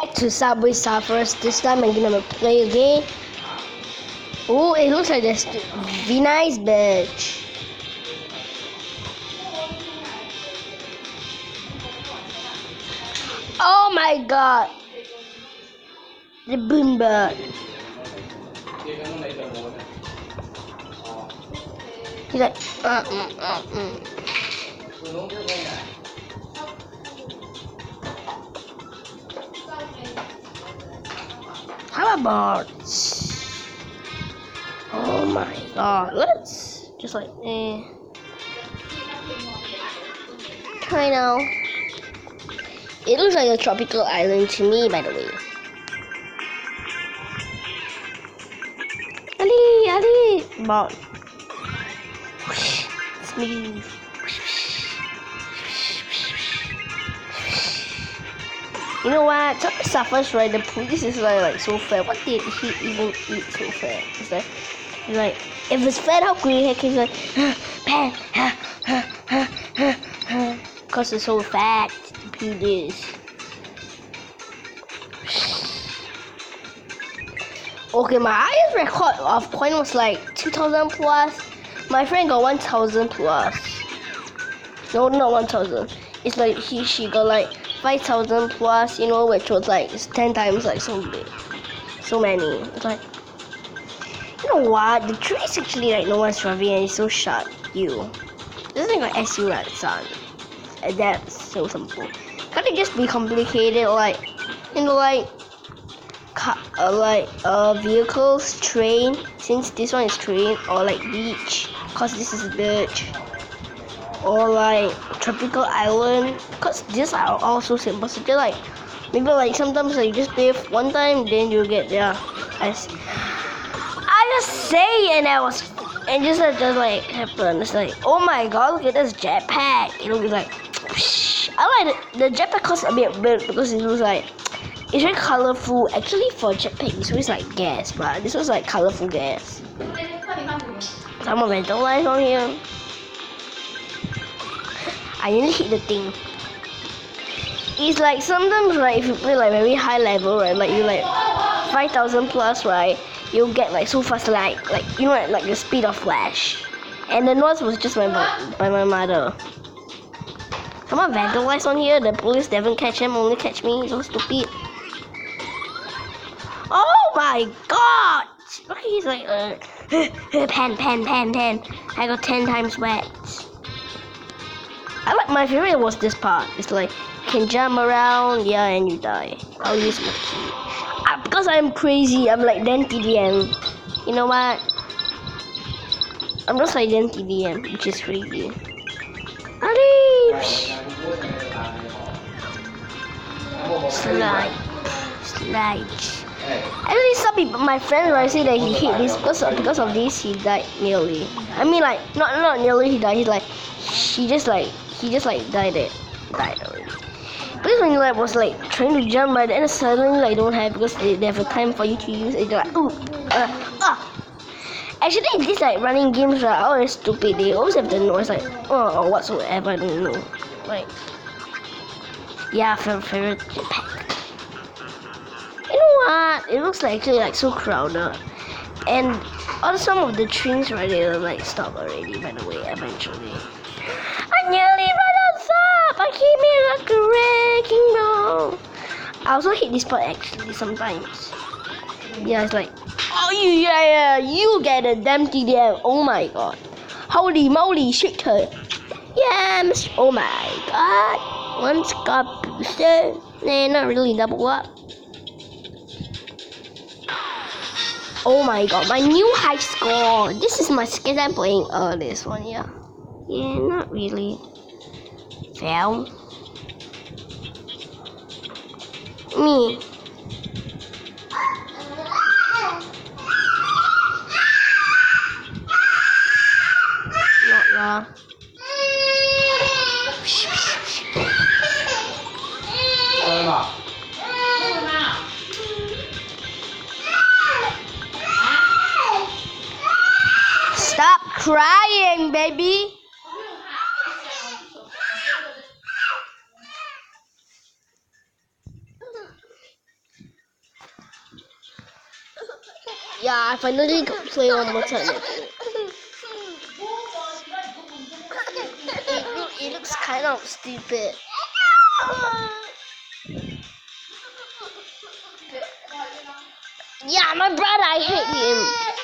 back to Subway Surfers. This time I'm gonna play again. Oh, it looks like there's V nice bitch. Oh my god. The boom bird. He's like, How about? Oh my god, let's just like, try now. It looks like a tropical island to me, by the way. Ali, ball. Smooth. You know what? Some suffers, right? The police is like so fair. What did he even eat so fair? It's like if it's fed, how could he? He's like, pan, cause it's so fat. Do this. Okay, my highest record of point was like 2,000 plus. My friend got 1,000 plus. No, not 1,000. It's like she got like 5,000 plus, you know, which was like 10 times like so big, so many. It's like, you know what? The tree is actually like no one's driving and it's so short. You, this thing got SU right, son. And that's so simple. Can't it just be complicated, like, you know, like vehicles, train, since this one is train, or like beach, cause this is beach. Or like tropical island, cause these are also simple. So they're like, maybe like sometimes like you just pay one time, then you get there. I just say, and just like happen. It's like, oh my god, look at this jetpack. You know, it's like, whoosh. I like it. The jetpack costs a bit big because it looks like it's very colorful. Actually, for jetpack, it's always like gas, but this was like colorful gas. Some of it don't like on here. I nearly hit the thing. It's like sometimes, right, if you play like very high level, right, like you like 5,000 plus, right, you'll get like so fast, like you know, like the speed of Flash. And the noise was just by my mother. Someone vandalized on here. The police didn't catch him, only catch me. So stupid. Oh my god! Look, he's like, pan. I got 10 times wet. My favorite was this part. It's like you can jump around, yeah, and you die. I'll use my key. Because I'm crazy, I'm like Dan TDM. You know what? I'm just like Dan TDM, which is crazy. Slide. Actually, some people, my friend, right, say that he hit this because of this he died nearly. I mean, like not nearly he died. He just died already. Because when you like was like trying to jump, right, and suddenly like don't have because they have a time for you to use it. They're like Actually, in these like running games, right, are always stupid. They always have the noise like or whatsoever. I don't know. Like, yeah, favorite jetpack. You know what? It looks like actually like so crowded, and also some of the trains right there like stop already. By the way, eventually. I nearly ran out of. I came here like a wrecking ball. I also hit this part actually sometimes. Yeah, it's like, oh yeah, you get a damn TDM. Oh my god. Holy moly, shit her. Yes, oh my god. Once got boosted. Nah, not really double up. Oh my god, my new high score. This is my second time playing this one, yeah. Yeah, not really. Fail. Me. Not raw. Stop crying, baby. Yeah, I finally got to play one more time. It looks kind of stupid. Yeah, my brother, I hate him.